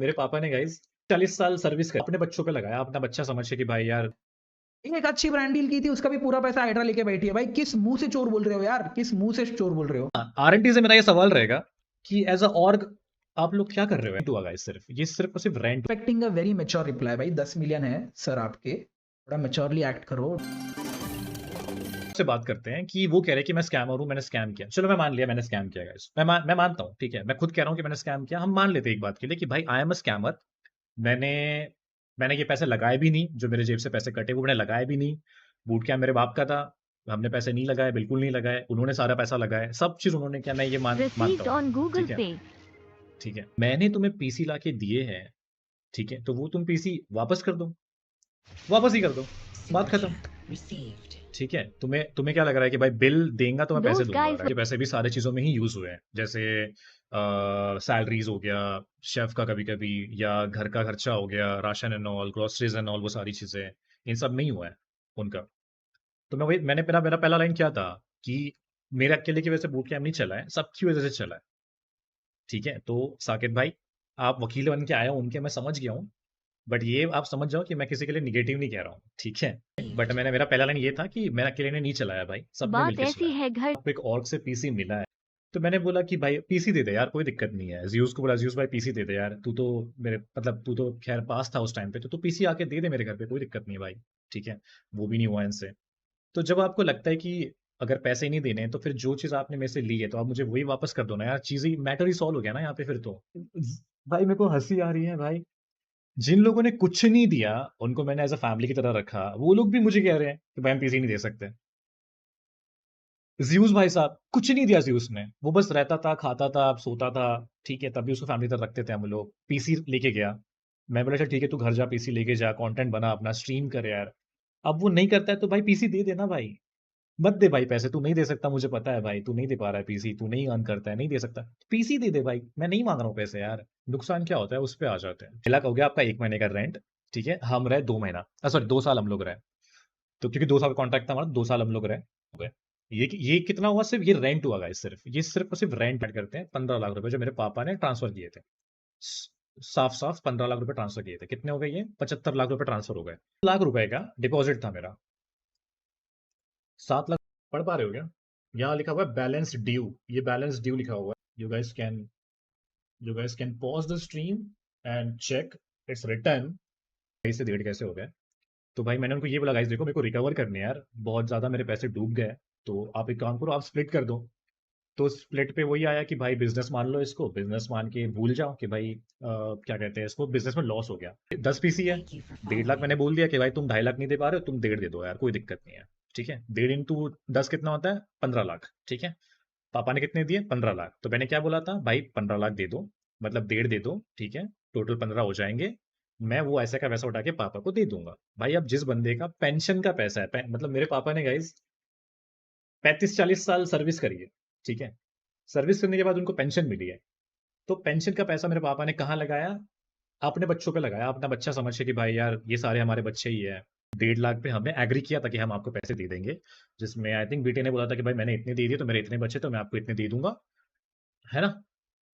मेरे पापा ने गाइस 40 साल सर्विस करी, अपने बच्चों पे लगाया, अपना बच्चा समझ के कि भाई यार एक अच्छी ब्रांड डील की थी, उसका भी पूरा पैसा हाइड्रा लेके बैठी है। भाई किस मुंह से चोर बोल रहे हो यार, किस मुंह से चोर बोल रहे हो? आरएनटी से मेरा ये सवाल रहेगा कि एज अ ऑर्ग आप लोग क्या कर रहे हो? रेंट हुआ गाइस, सिर्फ और सिर्फ rent. Expecting a very mature reply. भाई 10 मिलियन है सर आपके, थोड़ा मेच्योरली एक्ट करो। से बात करते हैं कि वो कह रहे हैं कि मैं स्कैमर हूं, मैंने स्कैम किया। चलो मैं मान लिया मैंने स्कैम किया गाइस, मैं मानता हूं, ठीक है, मैं खुद कह रहा हूं कि मैंने स्कैम किया। हम मान लेते हैं एक बात के लिए कि भाई आई एम अ स्कैमर। मैंने मैंने ये पैसे लगाए भी नहीं, जो मेरे जेब से पैसे कटे वो मैंने लगाए भी नहीं। बूट कैम्प मेरे बाप का था, हमने पैसे नहीं लगाए, बिल्कुल नहीं लगाए, उन्होंने सारा पैसा लगाया, सब चीज उन्होंने किया, मैं ये मानता Received हूँ। on Google ठीक है, Pay. ठीक है, मैंने तुम्हें पीसी ला के दिए हैं, ठीक है, तो वो तुम पीसी वापस कर दो, वापस ही कर दो, बात खत्म। ठीक है, तुम्हें तुम्हें क्या लग रहा है कि भाई बिल देगा तो मैं पैसे Those दूंगा? guys ये पैसे भी सारी चीजों में ही यूज हुए हैं, जैसे सैलरीज हो गया, शेफ का कभी कभी, या घर का खर्चा हो गया, ration and all, groceries and all, वो सारी चीजें इन सब में ही हुआ है उनका। तो मैंने मेरा मेरा पहला लाइन क्या था कि मेरे अकेले की वजह से बूट कैम्प नहीं चला है, सबकी वजह से चला है। ठीक है, तो साकिब भाई, आप वकील बन के आए हो उनके, मैं समझ गया हूँ, बट ये आप समझ जाओ कि मैं किसी के लिए निगेटिव नहीं कह रहा हूँ, ठीक है। बट मेरा पहला लाइन ये था कि मेरा अकेले ने नहीं चलाया भाई, सबने बात मिलकर ऐसी चलाया। है घर आपको एक ऑर्ग से पीसी मिला है, तो मैंने बोला कि भाई पीसी दे दे यार, कोई दिक्कत नहीं है। जियूस को बोला, जियूस भाई पीसी दे दे यार, तू तो मेरे मतलब तू तो खैर पास था उस टाइम पे, तो तू पीसी आके दे दे मेरे घर पे, कोई दिक्कत नहीं है भाई। ठीक है, वो भी नहीं हुआ इनसे। तो जब आपको लगता है कि अगर पैसे ही नहीं देने हैं, तो फिर जो चीज आपने मेरे से ली है तो आप मुझे वही वापस कर दो ना यार, चीज ही मैटर ही सॉल्व हो गया ना यहाँ पे फिर तो। भाई मेरे को हंसी आ रही है भाई, जिन लोगों ने कुछ नहीं दिया उनको मैंने एज अ फैमिली की तरह रखा, वो लोग भी मुझे कह रहे हैं कि भाई हम पीसी नहीं दे सकते। ज्यूस भाई साहब कुछ नहीं दिया ज्यूस ने, वो बस रहता था, खाता था, सोता था, ठीक है, तभी उसको फैमिली तरह रखते थे हम लोग। पीसी लेके गया, मैं बोला चल ठीक है तू घर जा, पीसी लेके जा, कंटेंट बना, अपना स्ट्रीम कर यार। अब वो नहीं करता है तो भाई पीसी दे देना भाई, मत दे भाई पैसे, तू नहीं दे सकता, मुझे पता है भाई, तू नहीं दे पा रहा है पीसी, तू नहीं अर्न करता है, नहीं दे सकता, पीसी दे दे भाई, मैं नहीं मांग रहा हूँ पैसे यार। नुकसान क्या होता है उस पे आ जाते हैं। लाख हो गया आपका 1 महीने का रेंट, ठीक है, हम रहे 2 महीना, सॉरी 2 साल हम लोग रहे, तो क्योंकि 2 साल का कॉन्ट्रैक्ट था हमारा, 2 साल हम लोग रहे हो गए। ये कितना हुआ, सिर्फ ये रेंट हुआ गाइस, सिर्फ और सिर्फ रेंट ऐड करते हैं 15 लाख रुपए जो मेरे पापा ने ट्रांसफर किए थे। साफ साफ 15 लाख रुपए ट्रांसफर किए थे, कितने हो गए ये, 75 लाख रुपए ट्रांसफर हो गए। लाख रुपए का डिपॉजिट था मेरा, 7 लाख। पढ़ पा रहे हो क्या? यहाँ लिखा हुआ है बैलेंस ड्यू, ये बैलेंस ड्यू लिखा हुआ है। You guys can pause the stream and check its return. से 1.5 कैसे हो गए? तो भाई मैंने उनको ये बोला गाइस देखो मेरे को रिकवर करने हैं यार, बहुत ज्यादा मेरे पैसे डूब गए, तो आप एक काम करो, आप स्प्लिट कर दो। तो स्प्लिट पे वही आया कि भाई बिजनेस मान लो इसको, बिजनेस मान के भूल जाओ कि भाई क्या कहते हैं इसको, बिजनेस में लॉस हो गया। 10 पीसी है, 1.5 लाख मैंने बोल दिया कि भाई तुम 2.5 लाख नहीं दे पा रहे हो, तुम 1.5 दे दो यार, कोई दिक्कत नहीं है। ठीक है, 1.5 × 10 कितना होता है, 15 लाख। ठीक है, पापा ने कितने दिए, 15 लाख, तो मैंने क्या बोला था भाई 15 लाख दे दो, मतलब 1.5 दे दो, ठीक है, टोटल 15 हो जाएंगे, मैं वो ऐसा का वैसा उठा के पापा को दे दूंगा। भाई अब जिस बंदे का पेंशन का पैसा है, मतलब मेरे पापा ने गाइस 35-40 साल सर्विस करी है, ठीक है, सर्विस करने के बाद उनको पेंशन मिली है, तो पेंशन का पैसा मेरे पापा ने कहाँ लगाया, अपने बच्चों पे लगाया, अपना बच्चा समझ के कि भाई यार ये सारे हमारे बच्चे ही है। 1.5 लाख पे हमने एग्री किया था कि हम आपको पैसे दे देंगे, जिसमें आई थिंक बीटे ने बोला था कि भाई मैंने इतने दे दिए तो मेरे इतने बच्चे, तो मैं आपको इतने दे दूंगा, है ना?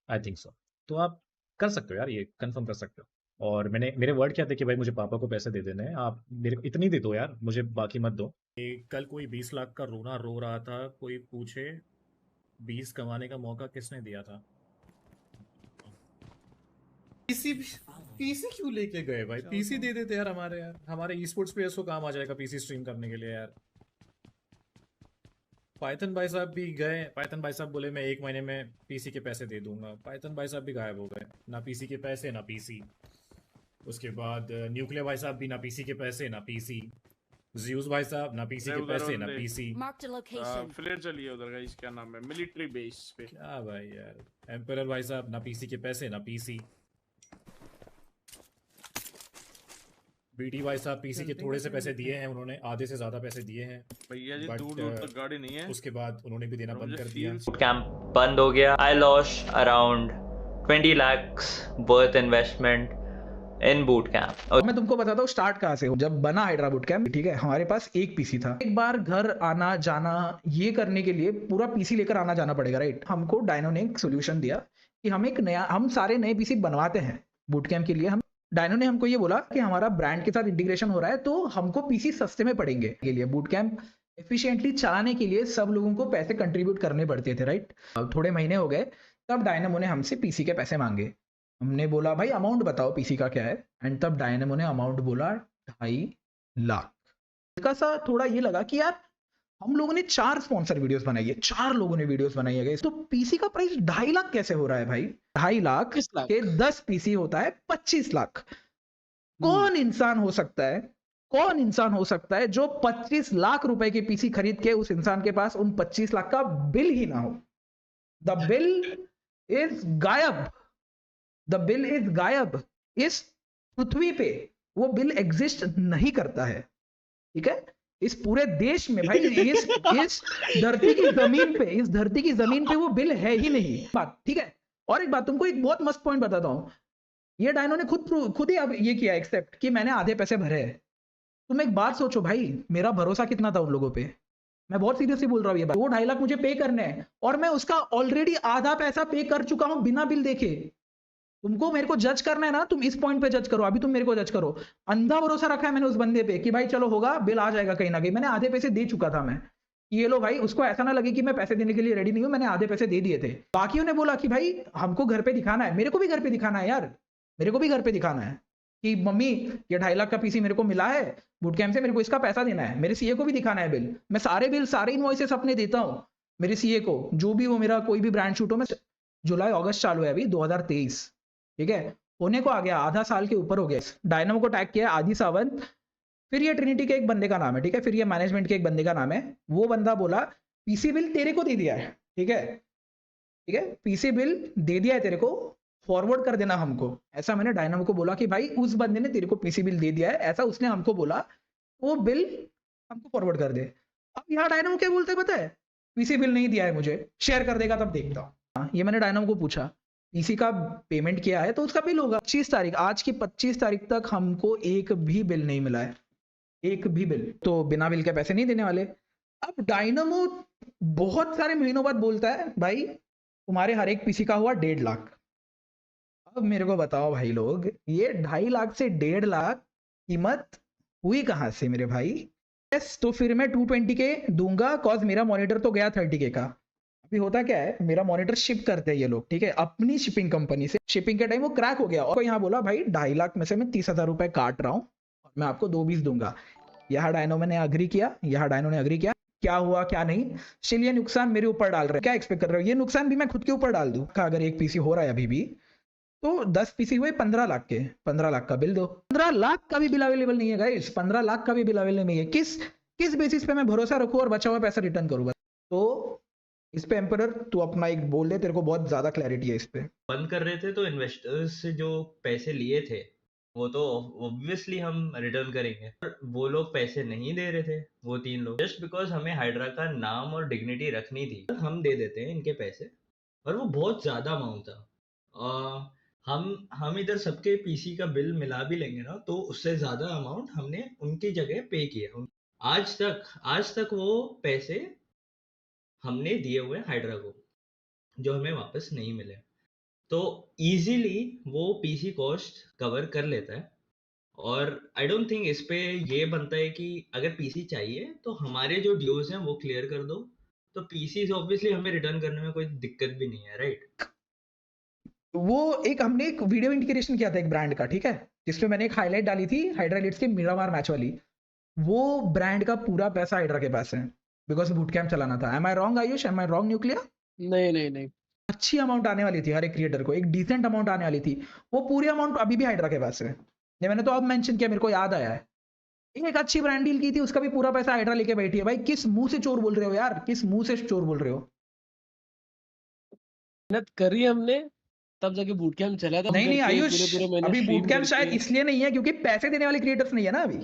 I think so. तो आप कर सकते हो यार, ये कंफर्म कर सकते हो। और मेरे वर्ड क्या थे कि भाई मुझे पापा को पैसे दे देने हैं, आप मेरे को इतनी दे दो यार, मुझे बाकी मत दो। कल कोई 20 लाख का रोना रो रहा था, कोई पूछे 20 कमाने का मौका किसने दिया था? पीसी पीसी क्यों लेके गए भाई, पीसी दे देते यार, हमारे ई स्पोर्ट्स प्लेयर्स को काम आ जाएगा पीसी स्ट्रीम करने के लिए यार। पाइथन भाई साहब भी गए, पाइथन भाई साहब बोले मैं 1 महीने में पीसी के पैसे दे दूंगा, पाइथन भाई साहब भी गायब हो गए, ना पीसी के पैसे ना पीसी। उसके बाद न्यूक्लियर भाई साहब भी, ना पीसी के पैसे ना पीसी। जियूस भाई साहब, ना पीसी के पैसे ना PC. Marked a location. Flare चलिए उधर का, क्या नाम है, मिलिट्री बेस पे। क्या भाई यार, एम्परर भाई साहब, ना पीसी के पैसे ना पीसी। बीटी भाई साहब पीसी के थोड़े से पैसे दिए हैं उन्होंने, आधे से ज्यादा पैसे दिए हैं, भैया जी But, दूर दूर तक गाड़ी नहीं है। उसके बाद उन्होंने भी देना और बंद मुझे कर दिया। फील कैंप बंद हो गया। I lost around 20 lakhs worth investment in boot camp. और मैं तुमको बताता हूँ स्टार्ट कहाँ से हो। जब बना हाइड्रा बूट कैंप, ठीक है, हमारे पास एक पीसी था। एक बार घर आना जाना ये करने के लिए पूरा पीसी लेकर आना जाना पड़ेगा, राइट? हमको डायनो ने एक सोल्यूशन दिया कि हम सारे नए पीसी बनवाते हैं, बूट कैंप के लिए हम डायनो ने हमको ये बोला कि हमारा ब्रांड के साथ इंटीग्रेशन हो रहा है, तो हमको पीसी सस्ते में पड़ेंगे के लिए बूट कैंप एफिशिएंटली चलाने के लिए सब लोगों को पैसे कंट्रीब्यूट करने पड़ते थे, राइट। थोड़े महीने हो गए, तब डायनामो ने हमसे पीसी के पैसे मांगे। हमने बोला भाई अमाउंट बताओ पीसी का क्या है, एंड तब डायनामो ने अमाउंट बोला 2.5 लाख। हल्का सा थोड़ा ये लगा कि यार हम लोगों ने 4 स्पॉन्सर वीडियोस बनाई है, 4 लोगों ने वीडियोस बनाई है, तो पीसी का प्राइस 2.5 लाख कैसे हो रहा है भाई? 2.5 लाख के 10 पीसी होता है 25 लाख। कौन इंसान हो सकता है, कौन इंसान हो सकता है जो 25 लाख रुपए के पीसी खरीद के उस इंसान के पास उन 25 लाख का बिल ही ना हो? द बिल इज गायब, द बिल इज गायब। इस पृथ्वी पे वो बिल एग्जिस्ट नहीं करता है, ठीक है। इस पूरे देश में भाई, इस धरती की जमीन पे, इस धरती की जमीन पे वो बिल है ही नहीं बात, ठीक है। और एक बात तुमको एक बहुत मस्त पॉइंट बताता हूं, ये डायनो ने खुद ही अब ये किया एक्सेप्ट कि मैंने आधे पैसे भरे हैं। तुम एक बात सोचो भाई, मेरा भरोसा कितना था उन लोगों पे, मैं बहुत सीरियसली बोल रहा हूँ ये बात। वो 2.5 लाख मुझे पे करने हैं और मैं उसका ऑलरेडी आधा पैसा पे कर चुका हूं बिना बिल देखे। तुमको मेरे को जज करना है ना, तुम इस पॉइंट पे जज करो, अभी तुम मेरे को जज करो। अंधा भरोसा रखा है मैंने उस बंदे पे कि भाई चलो होगा, बिल आ जाएगा कहीं ना कहीं। मैंने आधे पैसे दे चुका था मैं, ये लो भाई, उसको ऐसा ना लगे कि मैं पैसे देने के लिए रेडी नहीं हूं, मैंने आधे पैसे दे दिए थे। बाकियों ने बोला कि भाई हमको घर पे दिखाना है, मेरे को भी घर पे दिखाना है यार, मेरे को भी घर पे दिखाना है कि मम्मी ये 2.5 लाख का पीसी मेरे को मिला है बूट कैंप से, मेरे को इसका पैसा देना है। मेरे सीए को भी दिखाना है बिल, मैं सारे बिल सारे इनवॉइसेस अपने देता हूँ मेरे सीए को, जो भी वो मेरा कोई भी ब्रांड शूट हो। मैं जुलाई अगस्त चालू है अभी 2023, ठीक है, होने को आ गया, आधा साल के ऊपर हो गया। डायनामो को टैग किया आदि सावंत, फिर ये ट्रिनिटी के एक बंदे का नाम है, ठीक है, फिर ये मैनेजमेंट के एक बंदे का नाम है। वो बंदा बोला पीसी बिल तेरे को दे दिया है, ठीक है, ठीक है, पीसी बिल दे दिया है तेरे को, फॉरवर्ड कर देना हमको। ऐसा मैंने डायनामो को बोला कि भाई उस बंदे ने तेरे को पीसी बिल दे दिया है, ऐसा उसने हमको बोला, वो बिल हमको फॉरवर्ड कर दे। अब यहाँ डायनामो क्या बोलते पता है, पीसी बिल नहीं दिया है मुझे, शेयर कर देगा तब देखता हूँ। ये मैंने डायनामो को पूछा पीसी का पेमेंट किया है तो उसका बिल होगा। 25 तारीख, आज की 25 तारीख तक हमको एक भी बिल नहीं मिला है, एक भी बिल। तो बिना बिल के पैसे नहीं देने वाले। अब डायनामो बहुत सारे महीनों बाद बोलता है भाई तुम्हारे हर एक पीसी का हुआ 1.5 लाख। अब मेरे को बताओ भाई लोग, ये 2.5 लाख से 1.5 लाख कीमत हुई कहां से मेरे भाई? यस, तो फिर मैं 220 के दूंगा, कॉज मेरा मॉनिटर तो गया 30 का। अभी होता क्या है, मेरा मॉनिटर शिप करते हैं ये लोग, ठीक है, अपनी शिपिंग कंपनी से। शिपिंग के टाइम वो क्रैक हो गया और यहाँ बोला भाई 2.5 लाख में से मैं 30,000 रुपए काट रहा हूँ और मैं आपको 2.20 दूंगा। यहाँ डायनो ने अग्री किया, यहाँ डायनो ने अग्री किया। क्या हुआ क्या नहीं, स्टिल ये नुकसान मेरे ऊपर डाल रहे हैं। क्या एक्सपेक्ट कर रहे हो, ये नुकसान भी मैं खुद के ऊपर डाल दूं? अगर एक पीसी हो रहा है अभी भी, तो 10 पीसी हुए 15 लाख के, 15 लाख का बिल दो। 15 लाख का भी बिल अवेलेबल नहीं है गाइस, 15 लाख का भी बिल अवेलेबल नहीं है। किस बेसिस पे मैं भरोसा रखूं और बचा हुआ पैसा रिटर्न करूं? तो इस पे एम्परर तू अपना एक बोल दे, तेरे को बहुत ज्यादा क्लैरिटी है इस पे। बंद कर रहे थे तो इन्वेस्टर्स से जो पैसे लिए थे वो तो ऑब्वियसली हम रिटर्न करेंगे, पर वो लोग पैसे नहीं दे रहे थे, वो 3 लोग, जस्ट बिकॉज हमें हाइड्रा का नाम और डिग्निटी रखनी थी। हम दे देते हैं इनके पैसे, और वो बहुत ज्यादा अमाउंट था। हम इधर सबके पीसी का बिल मिला भी लेंगे ना, तो उससे ज्यादा अमाउंट हमने उनकी जगह पे किया। आज तक वो पैसे हमने दिए हुए हाइड्रा को, जो हमें वापस नहीं मिले। तो इजीली वो पीसी कॉस्ट कवर कर लेता है। और आई डोंट थिंक इस पे ये बनता है कि अगर पीसी चाहिए तो हमारे जो ड्यूज हैं वो क्लियर कर दो, तो पीसी ऑब्वियसली हमें रिटर्न करने में कोई दिक्कत भी नहीं है, राइट। वो एक हमने एक वीडियो इंटीग्रेशन किया था एक ब्रांड का, ठीक है, जिसमें मैंने एक हाईलाइट डाली थी हाइड्रा लीड्स के मिरामार मैच वाली। वो ब्रांड का पूरा पैसा हाइड्रा के पास है, बिकॉज बूट कैंप चलाना था। Am I wrong Ayush, am I wrong nuclear? नहीं अच्छी अमाउंट आने वाली थी हर एक क्रिएटर को, एक डिसेंट अमाउंट आने वाली थी, वो पूरी अमाउंट अभी भी हाइड्रा के पास है। ये मैंने तो अब मेंशन किया, मेरे को याद आया है। एक अच्छी ब्रांड डील की थी, उसका भी पूरा पैसा हाइड्रा लेके बैठी है। भाई किस मुंह से चोर बोल रहे हो यार, किस मुंह से चोर बोल रहे हो? मेहनत करी हमने, तब जाके बूट कैंप चला था। नहीं आयुष, अभी बूट कैंप शायद इसलिए इसलिए नहीं है क्योंकि पैसे देने वाले क्रिएटर्स नहीं है ना अभी।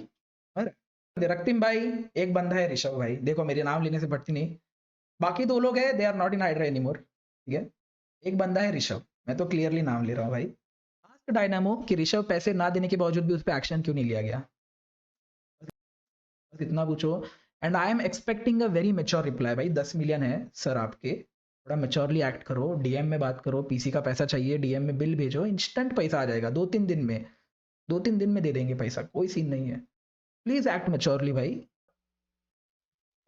रक्तिम भाई, एक बंदा है ऋषभ भाई, देखो मेरे नाम लेने से बढ़ती नहीं, बाकी 2 लोग है, they are not in Hydra anymore, ठीक है। एक बंदा है ऋषभ, मैं तो क्लियरली नाम ले रहा हूँ भाई। आस्क डायनामो कि ऋषभ पैसे ना देने के बावजूद भी उस पर एक्शन क्यों नहीं लिया गया, बस इतना पूछो। And I am expecting a very mature reply. भाई 10 मिलियन है सर आपके, थोड़ा मेच्योरली एक्ट करो, डीएम में बात करो, पीसी का पैसा चाहिए डीएम में बिल भेजो, इंस्टेंट पैसा आ जाएगा 2-3 दिन में, 2-3 दिन में दे देंगे पैसा, कोई सीन नहीं है। प्लीज एक्ट मेच्योरली भाई।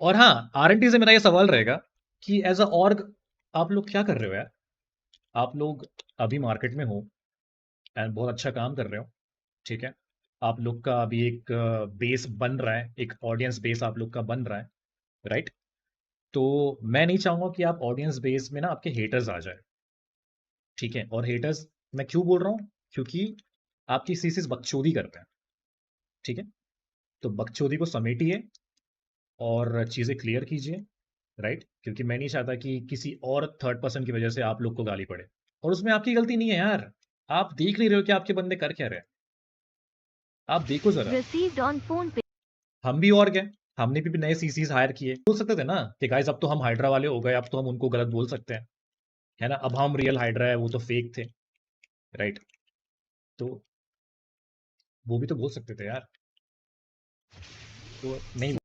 और हाँ, आरएनटी से मेरा ये सवाल रहेगा कि एज अ ऑर्ग आप लोग क्या कर रहे हो यार? आप लोग अभी मार्केट में हो एंड बहुत अच्छा काम कर रहे हो, ठीक है? आप लोग का अभी एक बेस बन रहा है, एक ऑडियंस बेस आप लोग का बन रहा है, राइट? तो मैं नहीं चाहूंगा कि आप ऑडियंस बेस में ना आपके हेटर्स आ जाए, ठीक है? और हेटर्स मैं क्यों बोल रहा हूँ? क्योंकि आपकी सीसीस बकचोदी करते हैं, ठीक है? तो बकचोदी को समेटिए और चीज़ें क्लियर कीजिए, राइट? क्योंकि मैं नहीं चाहता कि किसी और थर्ड पर्सन की वजह से आप लोग को गाली पड़े, और उसमें आपकी गलती नहीं है यार। आप देख नहीं रहे हो कि आपके बंदे कर क्या रहे हैं। आप देखो जरा, received on phone pay हम भी और गए, हमने भी नए सीसीज हायर किए, बोल सकते थे ना कि गाइस अब तो हम हाइड्रा वाले हो गए, अब तो हम उनको गलत बोल सकते हैं, है ना? अब हम रियल हाइड्रा है, वो तो फेक थे, राइट? तो वो भी तो बोल सकते थे यार, तो नहीं